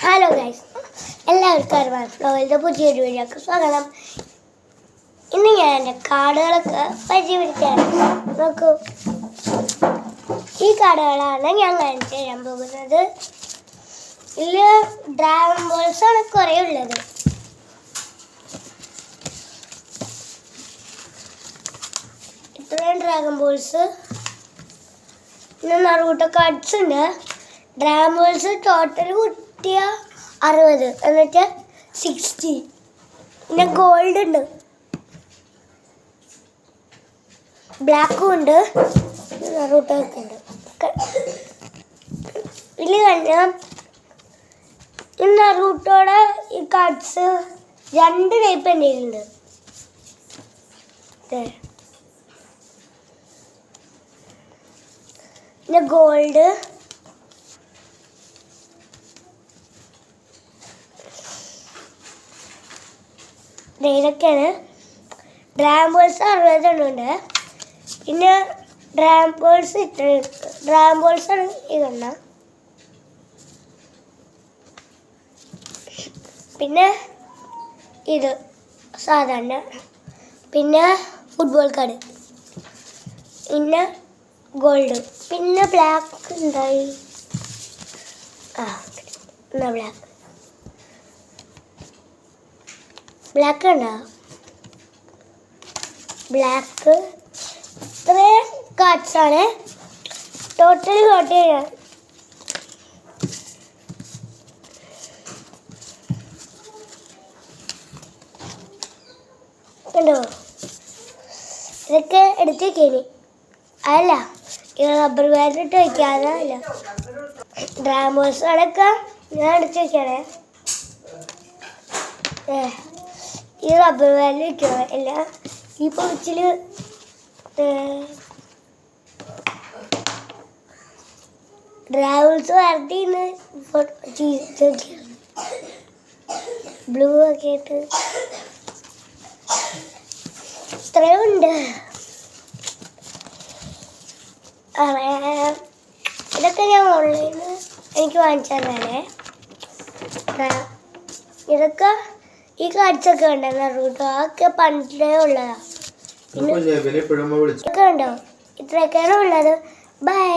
Hello guys, എല്ലാവർക്കും ഫ്ലോയിൻ്റെ പുതിയൊരു വീഡിയോക്ക് സ്വാഗതം. ഇന്ന് ഞാൻ എൻ്റെ കാർഡുകളൊക്കെ പരിചയപ്പെടുത്തിയാണ്. നോക്കൂ, ഈ കാർഡുകളാണ് ഞാൻ കാണിച്ചു തരാൻ പോകുന്നത്. ഇതിൽ ഡ്രാഗൺ ബോൾസാണ് കുറേ ഉള്ളത്. ഇത്രയും ഡ്രാഗൺ ബോൾസ്, പിന്നെ നറൂട്ടോ കാർഡ്സ് ഉണ്ട്. ഡ്രാഗൺ ബോൾസ് ടോട്ടൽ കിട്ടിയ 60, എന്നിട്ട് 60. പിന്നെ ഗോൾഡ് ഉണ്ട്, ബ്ലാക്കും ഉണ്ട്, നറൂട്ടോ ഒക്കെ ഉണ്ട്. ഇതിൽ കഴിഞ്ഞാൽ ഈ നറൂട്ടോയുടെ ഈ കാർഡ്സ് 2 ടൈപ്പ് എൻ്റെ കയ്യിലുണ്ട്. പിന്നെ ഗോൾഡ്, ഇതൊക്കെയാണ്. ഡ്രാഗൺ ബോൾസ് 60 ഉണ്ട്. പിന്നെ ഡ്രാഗൺ ബോൾസ് ഡ്രാഗൺ ബോൾസാണ് ഇതെണ്ണ. പിന്നെ ഇത് സാധാരണ. പിന്നെ ഫുട്ബോൾ കാർഡ്, പിന്നെ ഗോൾഡ്, പിന്നെ ബ്ലാക്ക് ഉണ്ടായി. എന്നാ ബ്ലാക്ക് ഉണ്ടോ? ബ്ലാക്ക്. ഇത്രയും കാർഡ്സാണ് ടോട്ടൽ കട്ട് ചെയ്യാൻ. കണ്ടോ? ഇതൊക്കെ എടുത്ത് വയ്ക്കേനി. അതല്ല, ഈ റബ്ബർ ബാൻഡ് ഇട്ട് വയ്ക്കാതല്ല. ഡ്രാഗൺ ബോൾസുകളൊക്കെ ഞാൻ എടുത്ത് വയ്ക്കണേ. ഈ റബ്ബർ ബാൻഡ് വയ്ക്കുക. അല്ല, ഈ പൊച്ചിൽ ഡ്രാഗൺസ് വരട്ടിന്ന് ബ്ലൂ ഒക്കെ ഇട്ട് ഇത്രയും ഉണ്ട്. ഇതൊക്കെ ഞാൻ ഓൺലൈനിൽ നിന്ന് എനിക്ക് വാങ്ങിച്ചു തന്നാലേ. ഇതൊക്കെ ഈ കാർഡ്സൊക്കെ ഉണ്ടെന്ന് റൂട്ടോ അതൊക്കെ പണ്ടേ ഉള്ളതാണ്. പിന്നെ ഇതൊക്കെ ഉണ്ടോ? ഇത്രയൊക്കെയാണ് ഉള്ളത്. ബൈ.